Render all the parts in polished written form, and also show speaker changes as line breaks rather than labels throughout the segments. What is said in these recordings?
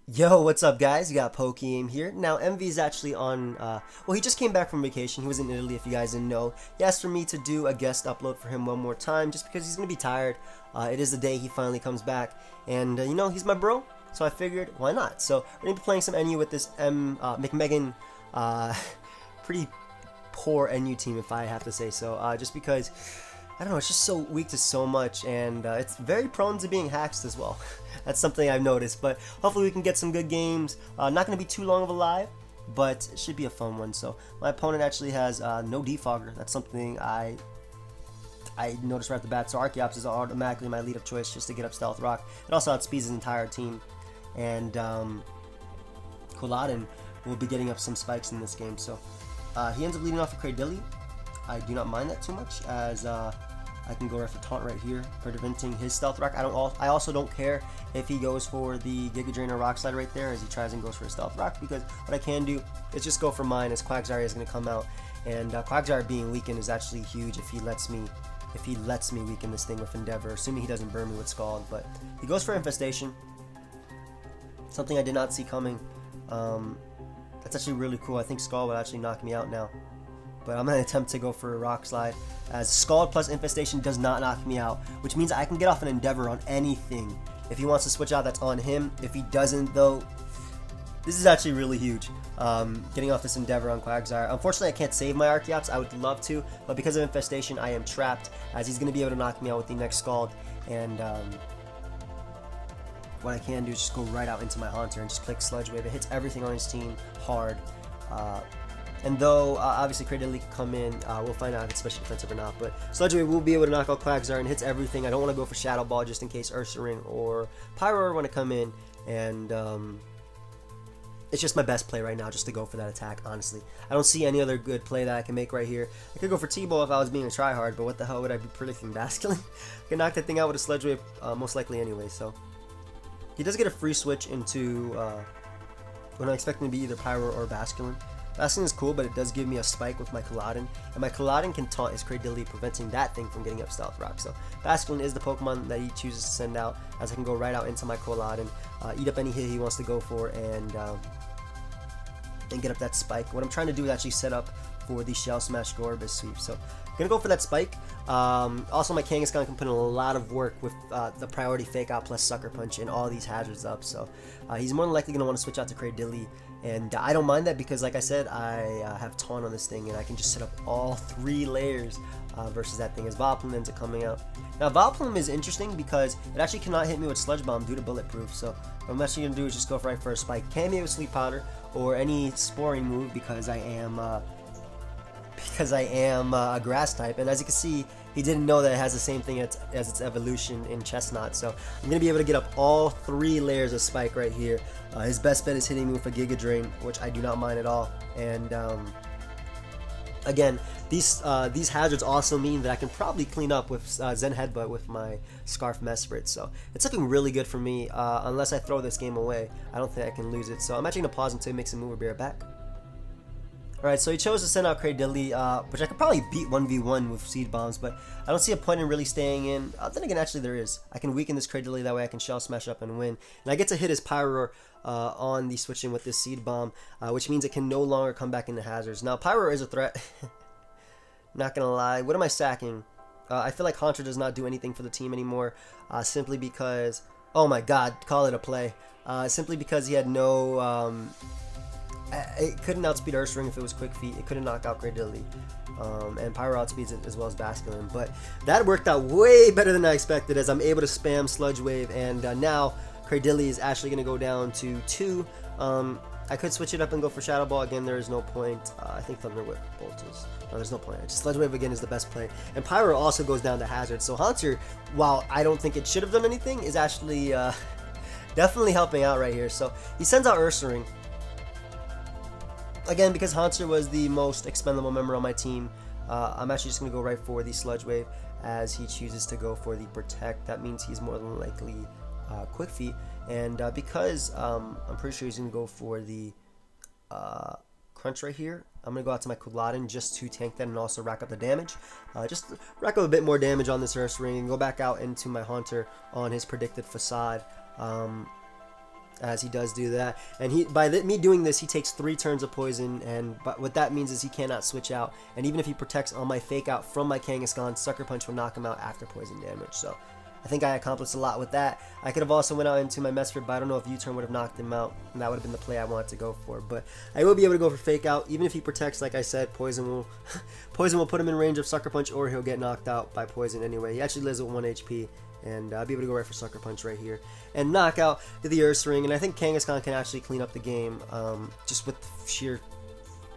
Yo, what's up, guys? You got PokeaimMD here. Now, Emvee is actually on, well, he just came back from vacation. He was in Italy, if you guys didn't know. He asked for me to do a guest upload for him one more time, just because he's going to be tired. It is the day he finally comes back, and, he's my bro, so I figured, why not? So, we're going to be playing some NU with this McMegan, pretty poor NU team, if I have to say so, just because I don't know, it's just so weak to so much, and it's very prone to being hacked as well. That's something I've noticed, but hopefully we can get some good games. Not going to be too long of a live, but it should be a fun one. So my opponent actually has no defogger. That's something I noticed right off the bat. So Archeops is automatically my lead of choice just to get up Stealth Rock. It also outspeeds his entire team, and Koladin will be getting up some spikes in this game. So he ends up leading off a Cradilly. I do not mind that too much, as I can go right for Taunt right here, preventing his Stealth Rock. I also don't care if he goes for the Giga Drain or Rock Slide right there, as he tries and goes for a Stealth Rock, because what I can do is just go for mine, as Quagsire is going to come out, and Quagsire being weakened is actually huge if he lets me weaken this thing with Endeavor, assuming he doesn't burn me with Scald. But he goes for Infestation, something I did not see coming. That's actually really cool. I think Scald would actually knock me out now, but I'm going to attempt to go for a Rock Slide, as Scald plus Infestation does not knock me out, which means I can get off an Endeavor on anything. If he wants to switch out, that's on him. If he doesn't, though, this is actually really huge. Getting off this Endeavor on Quagsire. Unfortunately, I can't save my Archeops. I would love to, but because of Infestation, I am trapped, as he's going to be able to knock me out with the next Scald, and what I can do is just go right out into my Haunter and just click Sludge Wave. It hits everything on his team hard. And though obviously Cradilly can come in, we'll find out if it's special defensive or not. But Sludge Wave will be able to knock out Quagsire and hits everything. I don't want to go for Shadow Ball just in case Ursaring or Pyro want to come in. And it's just my best play right now, just to go for that attack, honestly. I don't see any other good play that I can make right here. I could go for T-Ball if I was being a tryhard, but what the hell would I be predicting? Basculing? I can knock that thing out with a Sludge Wave most likely anyway. So he does get a free switch into when I'm expecting to be either Pyro or Basculin. Basculin is cool, but it does give me a spike with my Koladin, and my Koladin can taunt his Cradilly, preventing that thing from getting up Stealth Rock. So Basculin is the Pokemon that he chooses to send out, as I can go right out into my Koladin, eat up any hit he wants to go for, and get up that spike. What I'm trying to do is actually set up for the Shell Smash Gorbis sweep. So I'm gonna go for that spike. Also, my Kangaskhan can put in a lot of work with the priority Fake Out plus Sucker Punch and all these hazards up. So he's more than likely gonna want to switch out to Cradilly, and I don't mind that, because like I said, I have Taunt on this thing, and I can just set up all 3 layers versus that thing, as Vileplume ends up coming out. Now Vileplume is interesting because it actually cannot hit me with Sludge Bomb due to Bulletproof. So what I'm actually gonna do is just go right for a spike. Can't be with Sleep Powder or any Sporing move, because I am a Grass type, and as you can see, he didn't know that it has the same thing as its evolution in Chestnut. So I'm going to be able to get up all 3 layers of spike right here. His best bet is hitting me with a Giga Drain, which I do not mind at all. And again, these hazards also mean that I can probably clean up with Zen Headbutt with my Scarf Mesprit. So it's looking really good for me. Unless I throw this game away, I don't think I can lose it. So I'm actually going to pause until he makes a move. We'll be right back. Alright, so he chose to send out Cradilly, which I could probably beat 1v1 with Seed Bombs, but I don't see a point in really staying in. Then again, actually there is. I can weaken this Cradilly, that way I can Shell Smash up and win. And I get to hit his Pyro on the switching with this Seed Bomb, which means it can no longer come back into hazards. Now, Pyro is a threat. Not gonna lie. What am I sacking? I feel like Haunter does not do anything for the team anymore, simply because... Oh my god, call it a play. Simply because he had no... it couldn't outspeed Ursaring if it was Quick Feet. It couldn't knock out Cradilly. And Pyro outspeeds it as well as Basculin. But that worked out way better than I expected, as I'm able to spam Sludge Wave. And now Cradilly is actually going to go down to 2. I could switch it up and go for Shadow Ball. Again, there is no point. I think Thunder Whip Bolt is... No, there's no point. Sludge Wave again is the best play. And Pyro also goes down to Hazard. So Haunter, while I don't think it should have done anything, is actually definitely helping out right here. So he sends out Ursaring. Again, because Haunter was the most expendable member on my team, I'm actually just going to go right for the Sludge Wave, as he chooses to go for the Protect. That means he's more than likely Quick Feet, and because I'm pretty sure he's going to go for the Crunch right here, I'm going to go out to my Koladin just to tank that and also rack up the damage. Just rack up a bit more damage on this Ursaring and go back out into my Haunter on his predicted Facade. as he does do that. And me doing this, he takes 3 turns of poison, and what that means is he cannot switch out. And even if he protects on my fake out from my Kangaskhan, Sucker Punch will knock him out after poison damage. So I think I accomplished a lot with that. I could have also went out into my Mesprit, but I don't know if U-turn would have knocked him out, and that would have been the play I wanted to go for. But I will be able to go for fake out. Even if he protects, like I said, poison will poison will put him in range of Sucker Punch, or he'll get knocked out by poison anyway. He actually lives with 1 HP. And I'll be able to go right for Sucker Punch right here and knock out the Ursaring. And I think Kangaskhan can actually clean up the game just with the sheer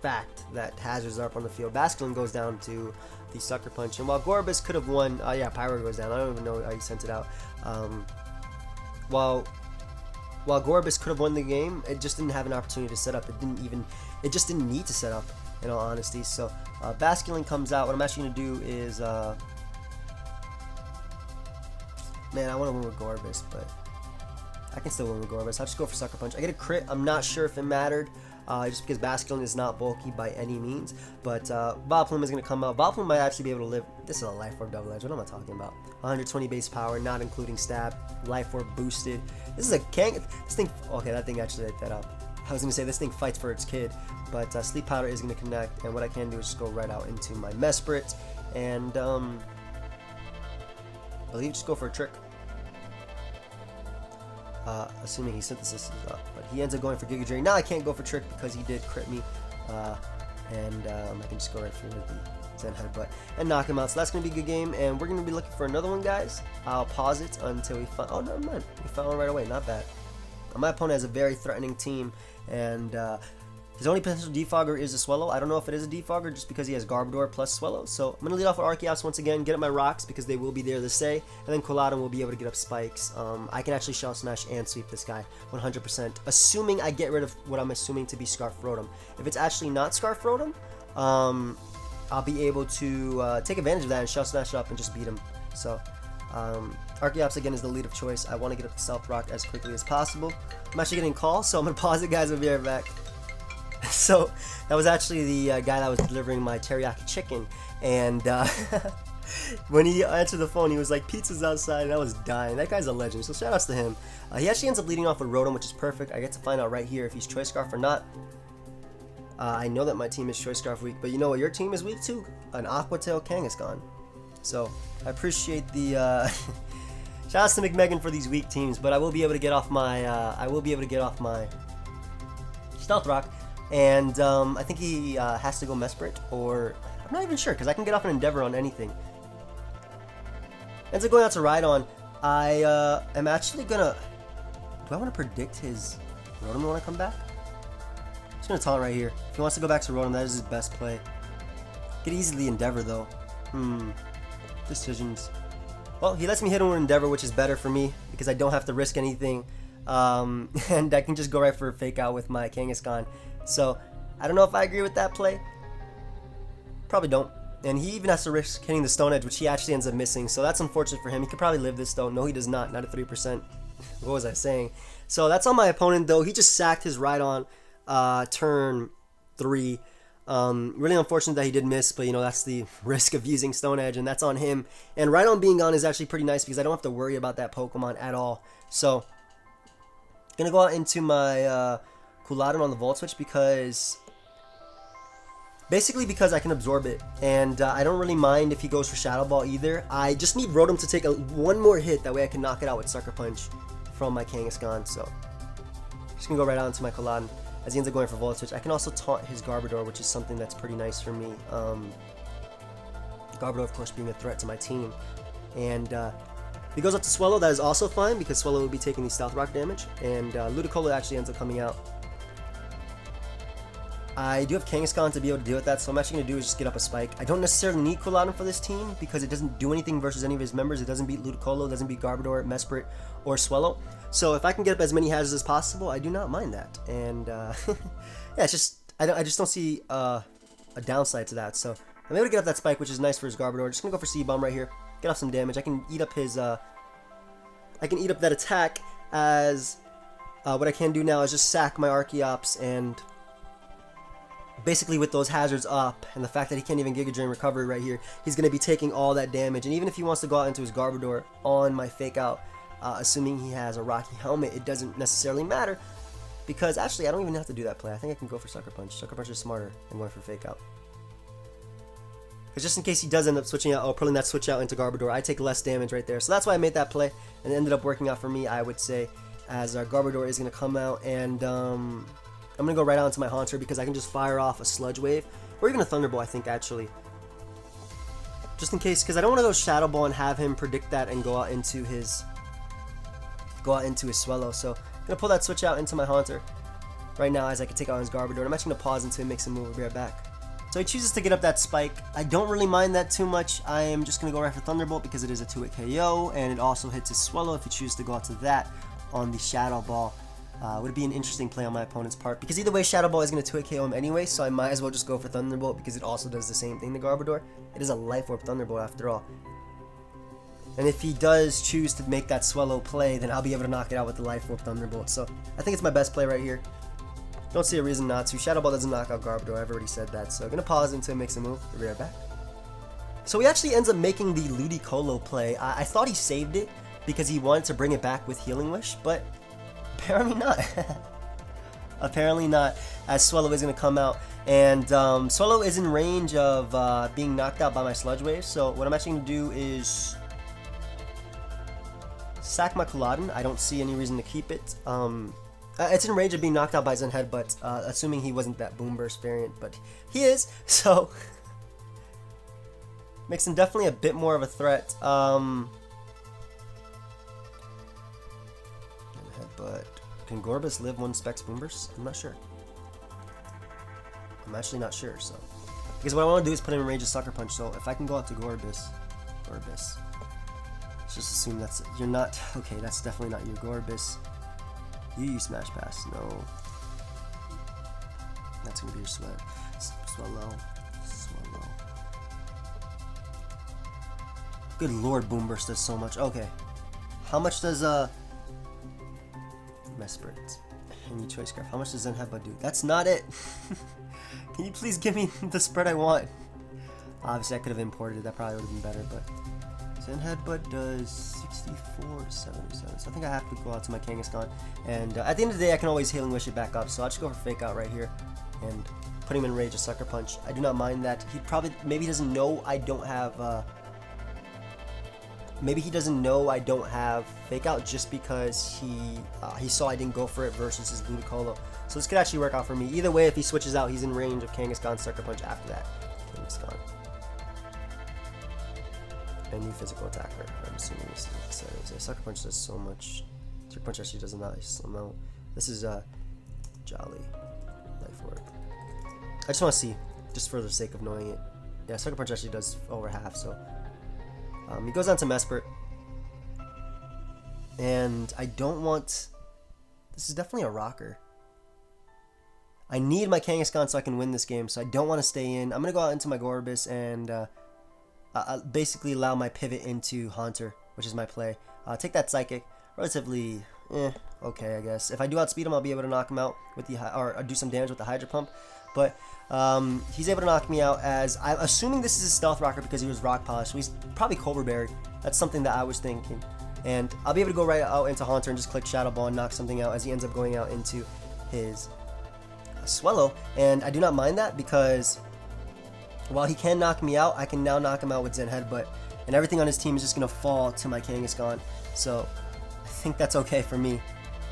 fact that hazards are up on the field. Basculin goes down to the Sucker Punch. And while Gorbis could have won, yeah, Pyro goes down. I don't even know how he sent it out. While Gorbis could have won the game, it just didn't have an opportunity to set up. It just didn't need to set up, in all honesty. So Basculin comes out. What I'm actually going to do is... man, I want to win with Gorbis, but I can still win with Gorbis. I'll just go for Sucker Punch. I get a crit. I'm not sure if it mattered, just because Basculin is not bulky by any means. But Vileplume is going to come out. Vileplume might actually be able to live. This is a Life Orb Double Edge. What am I talking about? 120 base power, not including stab. Life Orb boosted. This is a Kang. This thing. Okay, that thing actually lit that up. I was going to say this thing fights for its kid, but Sleep Powder is going to connect. And what I can do is just go right out into my Mesprit. And I believe just go for a trick. Assuming he synthesis is up, but he ends up going for Giga Drain. Now I can't go for trick because he did crit me, and I can just go right through with the Zen Headbutt and knock him out. So that's going to be a good game, and we're going to be looking for another one, guys. I'll pause it until we find... Oh, never mind. We found one right away. Not bad. My opponent has a very threatening team, and his only potential defogger is a Swellow. I don't know if it is a defogger just because he has Garbodor plus Swellow. So I'm going to lead off with Archeops once again, get up my rocks because they will be there to stay, and then Quilladin will be able to get up spikes. I can actually Shell Smash and sweep this guy 100%, assuming I get rid of what I'm assuming to be Scarf Rotom. If it's actually not Scarf Rotom, I'll be able to take advantage of that and Shell Smash up and just beat him. So Archeops again is the lead of choice. I want to get up the South Rock as quickly as possible. I'm actually getting calls, so I'm going to pause it, guys. I'll be right back. So that was actually the guy that was delivering my teriyaki chicken, and when he answered the phone, he was like, "Pizza's outside," and I was dying. That guy's a legend, so shout outs to him. He actually ends up leading off with Rotom, which is perfect. I get to find out right here if he's Choice Scarf or not. I know that my team is Choice Scarf weak, but you know what your team is weak to? An Aqua Tail Kangaskhan. So I appreciate the shout outs to McMegan for these weak teams, but I will be able to get off my Stealth Rock. And I think he has to go Mesprit, or I'm not even sure because I can get off an Endeavor on anything. Ends up going out to Rhydon. I am actually gonna. Do I want to predict his Rotom when I come back? I'm just gonna taunt right here. If he wants to go back to Rotom, that is his best play. Could easily Endeavor though. Decisions. Well, he lets me hit him with Endeavor, which is better for me because I don't have to risk anything, and I can just go right for a fake out with my Kangaskhan. So, I don't know if I agree with that play. Probably don't. And he even has to risk hitting the Stone Edge, which he actually ends up missing. So that's unfortunate for him. He could probably live this though. No, he does not. Not at 3%. What was I saying? So that's on my opponent though. He just sacked his Rhydon turn 3. Really unfortunate that he did miss, but you know, that's the risk of using Stone Edge, and that's on him. And Rhydon being gone is actually pretty nice because I don't have to worry about that Pokemon at all. So, gonna go out into my Quilladin on the Volt Switch because I can absorb it, and I don't really mind if he goes for Shadow Ball either. I just need Rotom to take one more hit, that way I can knock it out with Sucker Punch from my Kangaskhan. So just gonna go right out into my Quilladin as he ends up going for Volt Switch. I can also taunt his Garbodor, which is something that's pretty nice for me. Garbodor of course being a threat to my team, and if he goes up to Swellow, that is also fine because Swellow will be taking the Stealth Rock damage, and Ludicolo actually ends up coming out. I do have Kangaskhan to be able to deal with that, so I'm actually going to do is just get up a Spike. I don't necessarily need Quilladin for this team because it doesn't do anything versus any of his members. It doesn't beat Ludicolo, it doesn't beat Garbodor, Mesprit, or Swellow. So if I can get up as many hazards as possible, I do not mind that. And yeah, it's just I just don't see a downside to that. So I'm able to get up that Spike, which is nice for his Garbodor. Just gonna go for C-Bomb right here, get off some damage. I can eat up his I can eat up that attack as what I can do now is just sack my Archeops, and basically with those hazards up and the fact that he can't even Giga Drain recovery right here, he's going to be taking all that damage. And even if he wants to go out into his Garbodor on my fake out, assuming he has a Rocky Helmet, it doesn't necessarily matter. Because actually, I don't even have to do that play. I think I can go for Sucker Punch. Sucker Punch is smarter than going for Fake Out. Because just in case he does end up switching out or pulling that switch out into Garbodor, I take less damage right there. So that's why I made that play, and it ended up working out for me, I would say, as our Garbodor is going to come out, and I'm going to go right out into my Haunter because I can just fire off a Sludge Wave, or even a Thunderbolt, I think, actually. Just in case, because I don't want to go Shadow Ball and have him predict that and go out into his Swellow. So I'm going to pull that switch out into my Haunter right now as I can take out his Garbodor. And I'm actually going to pause until he makes a move. We'll be right back. So he chooses to get up that Spike. I don't really mind that too much. I am just going to go right for Thunderbolt because it is a 2-hit KO, and it also hits his Swellow if he chooses to go out to that on the Shadow Ball. Would be an interesting play on my opponent's part, because either way Shadow Ball is going to 2-hit KO him anyway, so I might as well just go for Thunderbolt because it also does the same thing to Garbodor. It is a Life Orb Thunderbolt after all. And if he does choose to make that Swellow play, then I'll be able to knock it out with the Life Orb Thunderbolt. So I think it's my best play right here. Don't see a reason not to. Shadow Ball doesn't knock out Garbodor, I've already said that. So I'm going to pause until he makes a move. We'll be right back. So he actually ends up making the Ludicolo play. I thought he saved it because he wanted to bring it back with Healing Wish, but apparently not. Apparently not, as Swellow is going to come out. And Swellow is in range of being knocked out by my Sludge Wave. So what I'm actually going to do is sack my Culodon. I don't see any reason to keep it. It's in range of being knocked out by Zen Headbutt, assuming he wasn't that Boom Burst variant, but he is, so makes him definitely a bit more of a threat. Headbutt. Can Gorbis live one Specs Boom Burst? I'm not sure. I'm actually not sure, so. Because what I want to do is put him in range of Sucker Punch, so if I can go out to Gorbis. Let's just assume that's, you're not, okay, that's definitely not your Gorbis. You use Smash Pass, no. That's gonna be your Swellow. Good lord, Boom Burst does so much. Okay. How much does Mesprit and you Choice Scarf? How much does Zen Headbutt do? That's not it. Can you please give me the spread I want? Obviously I could have imported it, that probably would have been better, but Zen Headbutt does 64 to 77, so I think I have to go out to my Kangaskhan, and at the end of the day I can always Healing Wish it back up, so I'll just go for Fake Out right here and put him in range of Sucker Punch. I do not mind that. He probably, maybe he doesn't know I don't have Fake Out just because he saw I didn't go for it versus his Ludicolo, so this could actually work out for me. Either way, if he switches out, he's in range of Kangaskhan Sucker Punch after that. Kangaskhan. A new physical attacker. I'm assuming this is what it says. Sucker Punch does so much. Sucker Punch actually does a nice amount. This is Jolly Life Orb. I just want to see, just for the sake of knowing it. Yeah, Sucker Punch actually does over half. So he goes on to Mesprit, and I don't want. This is definitely a rocker. I need my Kangaskhan so I can win this game. So I don't want to stay in. I'm gonna go out into my Gorbis and. Basically allow my pivot into Haunter, which is my play. Take that Psychic, relatively, okay, I guess. If I do outspeed him, I'll be able to knock him out with the, or do some damage with the Hydro Pump. But he's able to knock me out, as I'm assuming this is a Stealth Rocker because he was Rock Polish, so he's probably Cobra Berry. That's something that I was thinking. And I'll be able to go right out into Haunter and just click Shadow Ball and knock something out as he ends up going out into his Swellow. And I do not mind that because while he can knock me out, I can now knock him out with Zen Headbutt, and everything on his team is just going to fall to my Kangaskhan, so I think that's okay for me.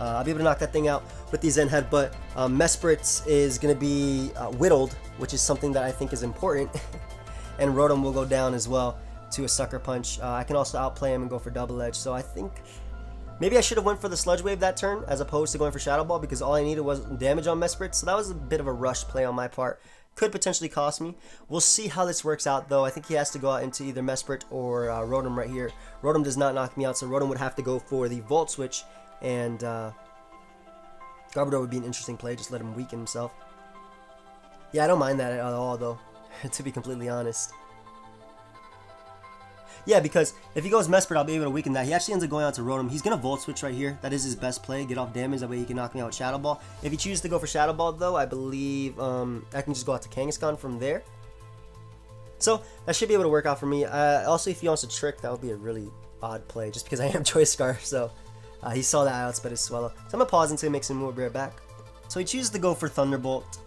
I'll be able to knock that thing out with the Zen Headbutt. Mesprit is going to be whittled, which is something that I think is important, and Rotom will go down as well to a Sucker Punch. I can also outplay him and go for Double Edge, so I think maybe I should have went for the Sludge Wave that turn as opposed to going for Shadow Ball, because all I needed was damage on Mesprit, so that was a bit of a rush play on my part. Could potentially cost me. We'll see how this works out, though. I think he has to go out into either Mesprit or Rotom right here. Rotom does not knock me out, so Rotom would have to go for the Volt Switch, and Garbodor would be an interesting play. Just let him weaken himself. Yeah, I don't mind that at all, though, to be completely honest. Yeah, because if he goes Mesprit, I'll be able to weaken that. He actually ends up going out to Rotom. He's going to Volt Switch right here. That is his best play. Get off damage. That way he can knock me out with Shadow Ball. If he chooses to go for Shadow Ball, though, I believe I can just go out to Kangaskhan from there. So that should be able to work out for me. Also, if he wants to Trick, that would be a really odd play just because I am Choice Scarf. So he saw that I outsped his Swellow. So I'm gonna pause until he makes a move. We'll be right back. So he chooses to go for Thunderbolt.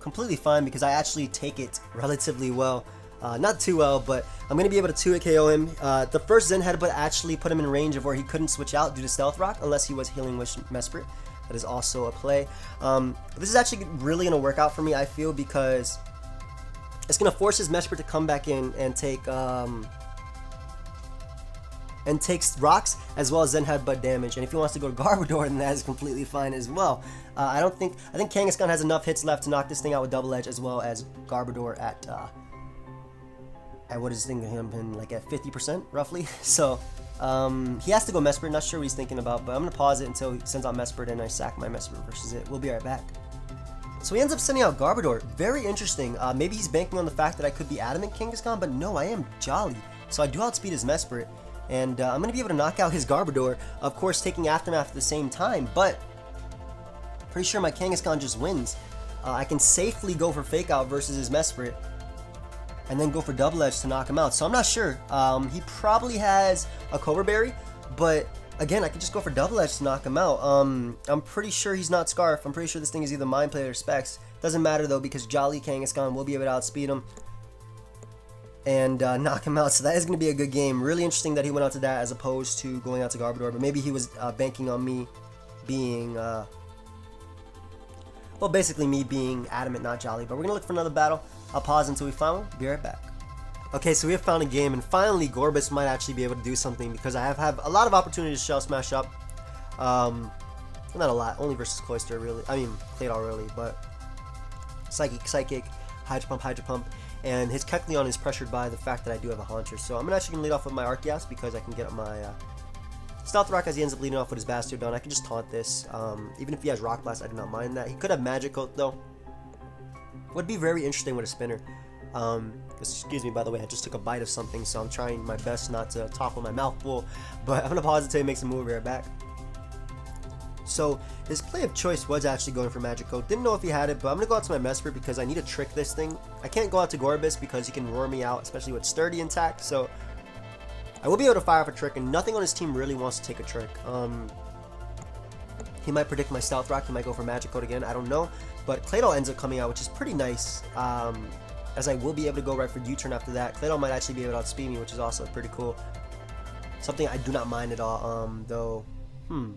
Completely fine because I actually take it relatively well. Not too well, but I'm going to be able to 2-hit KO him. The first Zen Headbutt actually put him in range of where he couldn't switch out due to Stealth Rock unless he was Healing Wish Mesprit. That is also a play. This is actually really going to work out for me, I feel, because it's going to force his Mesprit to come back in and takes rocks as well as Zen Headbutt damage. And if he wants to go to Garbodor, then that is completely fine as well. I think Kangaskhan has enough hits left to knock this thing out with Double Edge as well as Garbodor at what is thinking him in like at 50% roughly. So he has to go Mesprit. Not sure what he's thinking about, but I'm gonna pause it until he sends out Mesprit and I sack my Mesprit versus it. We'll be right back. So he ends up sending out Garbodor. Very interesting. Maybe he's banking on the fact that I could be Adamant Kangaskhan, but no, I am Jolly. So I do outspeed his Mesprit, and I'm gonna be able to knock out his Garbodor. Of course, taking Aftermath at the same time, but pretty sure my Kangaskhan just wins. I can safely go for Fake Out versus his Mesprit, and then go for Double Edge to knock him out. So I'm not sure. He probably has a Cobra Berry, but again, I could just go for Double Edge to knock him out. I'm pretty sure he's not Scarf. I'm pretty sure this thing is either Mind Play or Specs. Doesn't matter though, because Jolly Kangaskhan will be able to outspeed him and knock him out. So that is going to be a good game. Really interesting that he went out to that as opposed to going out to Garbodor, but maybe he was banking on me being... well, basically me being Adamant, not Jolly. But we're going to look for another battle. I'll pause until we find one. Be right back. Okay, so we have found a game, and finally Gorbis might actually be able to do something because I have a lot of opportunities to Shell Smash up. Not a lot, only versus Cloyster, really. I mean, Claydol, really, but Psychic, Hydro Pump, and his Kecleon is pressured by the fact that I do have a Haunter. So I'm actually going to lead off with my Arceus because I can get up my Stealth Rock as he ends up leading off with his Bastiodon. I can just taunt this. Even if he has Rock Blast, I do not mind that. He could have Magic Coat, though. Would be very interesting with a spinner. Excuse me, by the way, I just took a bite of something, so I'm trying my best not to talk with my mouth full. But I'm going to pause until he makes a move. Right back. So his play of choice was actually going for Magic Coat. Didn't know if he had it, but I'm going to go out to my Mesprit because I need to trick this thing. I can't go out to Gorbis because he can roar me out, especially with Sturdy intact. So I will be able to fire off a trick, and nothing on his team really wants to take a trick. He might predict my Stealth Rock. He might go for Magic Coat again. I don't know. But Claydol ends up coming out, which is pretty nice, as I will be able to go right for U-turn after that. Claydol might actually be able to outspeed me, which is also pretty cool. Something I do not mind at all, though. I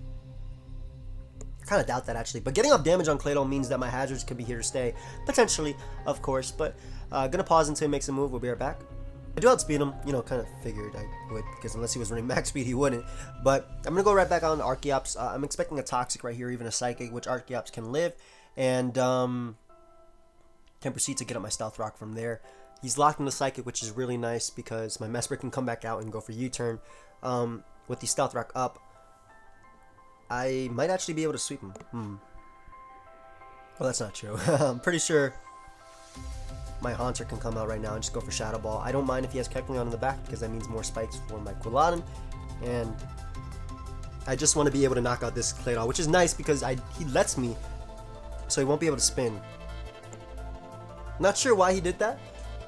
kind of doubt that, actually. But getting off damage on Claydol means that my hazards could be here to stay. Potentially, of course. But gonna pause until he makes a move. We'll be right back. I do outspeed him, you know, kind of figured I would, because unless he was running max speed, he wouldn't. But I'm going to go right back on Archeops. I'm expecting a Toxic right here, even a Psychic, which Archeops can live, and can proceed to get up my Stealth Rock from there. He's locked in the Psychic, which is really nice, because my Mesprit can come back out and go for U-turn. With the Stealth Rock up, I might actually be able to sweep him. Well, that's not true. I'm pretty sure my Haunter can come out right now and just go for Shadow Ball. I don't mind if he has Kecleon in the back because that means more spikes for my Quilladin. And I just want to be able to knock out this Claydol, which is nice because he lets me, so he won't be able to spin. Not sure why he did that,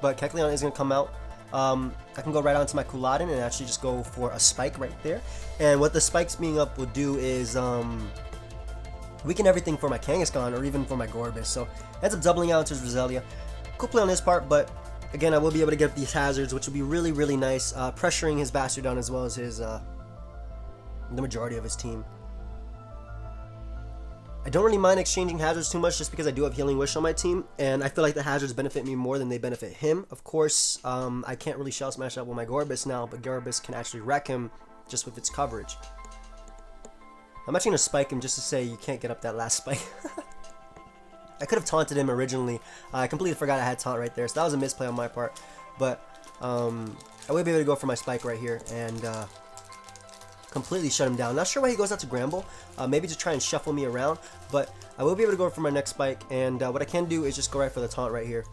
but Kecleon is going to come out. I can go right onto my Quilladin and actually just go for a Spike right there. And what the Spikes being up will do is weaken everything for my Kangaskhan or even for my Gorbis. So ends up doubling out into his Roselia. Cool play on his part, but again, I will be able to get these hazards, which will be really, really nice, pressuring his Bastiodon as well as his the majority of his team. I don't really mind exchanging hazards too much just because I do have Healing Wish on my team, and I feel like the hazards benefit me more than they benefit him. Of course, I can't really Shell Smash up with my Gorbis now, but Gorbis can actually wreck him just with its coverage. I'm actually going to spike him just to say you can't get up that last spike. I could have taunted him originally. I completely forgot I had taunt right there, so that was a misplay on my part. But I will be able to go for my Spike right here and completely shut him down. Not sure why he goes out to Gramble. Maybe to try and shuffle me around, but I will be able to go for my next Spike. And what I can do is just go right for the taunt right here,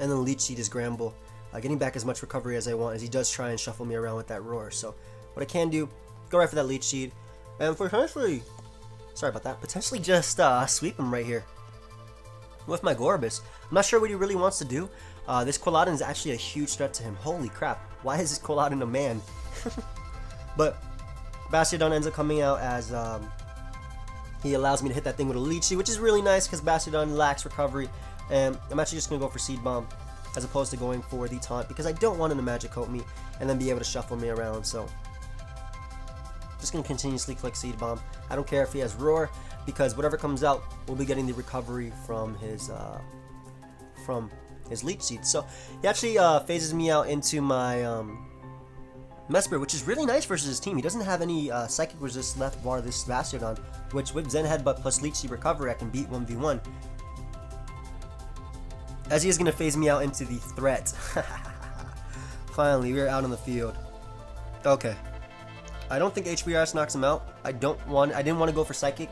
and then Leech Seed his Gramble, getting back as much recovery as I want, as he does try and shuffle me around with that Roar. So what I can do, go right for that Leech Seed, and potentially, sorry about that, potentially just sweep him right here with my Gorbis. I'm not sure what he really wants to do. This Quilladin is actually a huge threat to him. Holy crap. why is this Koladin a man? But Bastiodon ends up coming out as he allows me to hit that thing with a Leech Seed, which is really nice because Bastiodon lacks recovery. And I'm actually just going to go for Seed Bomb as opposed to going for the taunt because I don't want him to Magic Coat me and then be able to shuffle me around. So just going to continuously click Seed Bomb. I don't care if he has Roar because whatever comes out, we'll be getting the recovery from his Leech Seed. So he actually phases me out into my Mesprit, which is really nice versus his team. He doesn't have any Psychic Resist left bar this Bastiodon, which with Zen Headbutt plus Leech Seed recovery, I can beat 1v1. As he is going to phase me out into the threat. Finally, we're out on the field. Okay. I don't think HBRS knocks him out. I didn't want to go for Psychic,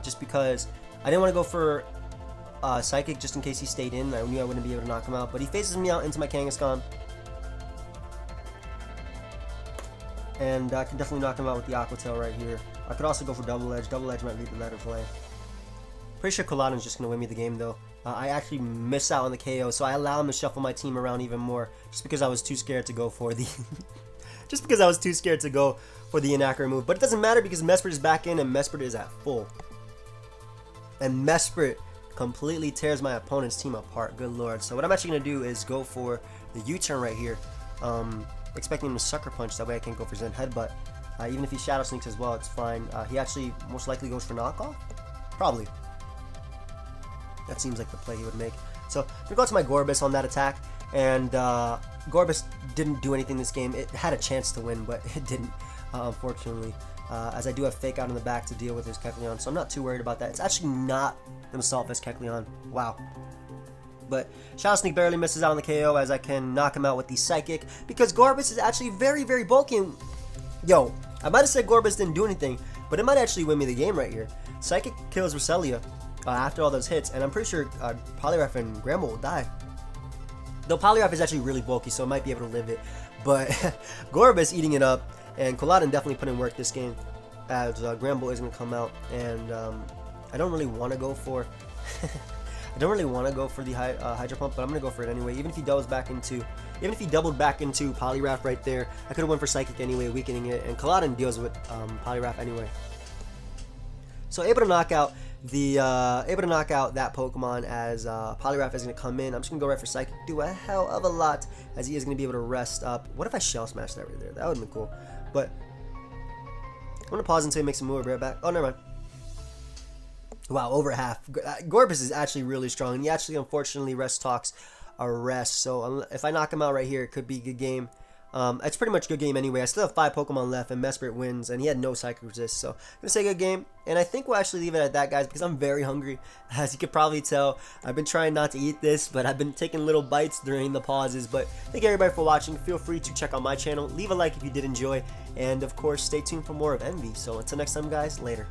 just because I didn't want to go for Psychic just in case he stayed in. I knew I wouldn't be able to knock him out, but he phases me out into my Kangaskhan. And I can definitely knock him out with the Aqua Tail right here. I could also go for Double Edge. Double Edge might lead the better play. Pretty sure Koladin's just going to win me the game though. I actually miss out on the KO, so I allow him to shuffle my team around even more just because I was too scared to go for the inaccurate move. But it doesn't matter because Mesprit is back in and Mesprit is at full. And Mesprit completely tears my opponent's team apart. Good lord. So what I'm actually going to do is go for the U-turn right here. Expecting him to Sucker Punch, that way I can't go for Zen Headbutt. Even if he Shadow Sneaks as well, it's fine. He actually most likely goes for Knockoff? Probably. That seems like the play he would make. So I'm going to go to my Gorbis on that attack. And Gorbis didn't do anything this game. It had a chance to win, but it didn't, unfortunately. As I do have Fake Out in the back to deal with his Kecleon, so I'm not too worried about that. It's actually not himself as Kecleon. Wow. But Shadow Sneak barely misses out on the KO as I can knock him out with the Psychic because Gorbis is actually very, very bulky. And, yo, I might have said Gorbis didn't do anything, but it might actually win me the game right here. Psychic kills Roselia after all those hits, and I'm pretty sure Poliwrath and Gramble will die. Though Poliwrath is actually really bulky, so it might be able to live it. But Gorbis eating it up, and Koladin definitely put in work this game as Gramble is going to come out, and I don't really want to go for I don't really want to go for the Hydro Pump, but I'm going to go for it anyway. Even if he doubled back into Poliwrath right there, I could have went for Psychic anyway, weakening it, and Koladin deals with Poliwrath anyway. So able to knock out that Pokemon as Poliwrath is going to come in. I'm just going to go right for Psychic, do a hell of a lot as he is going to be able to rest up. What if I Shell Smash that right there? That would have been cool. But I'm going to pause until he makes a move. I'll be right back. Oh, never mind. Wow, over half. Gorbis is actually really strong, and he actually unfortunately rest talks a rest. So if I knock him out right here, it could be a good game. It's pretty much a good game anyway. I still have 5 Pokemon left, and Mesprit wins, and he had no Psychic Resist. So I'm going to say good game, and I think we'll actually leave it at that, guys, because I'm very hungry. As you could probably tell, I've been trying not to eat this, but I've been taking little bites during the pauses. But thank you everybody for watching. Feel free to check out my channel. Leave a like if you did enjoy, and of course, stay tuned for more of Emvee. So until next time, guys, later.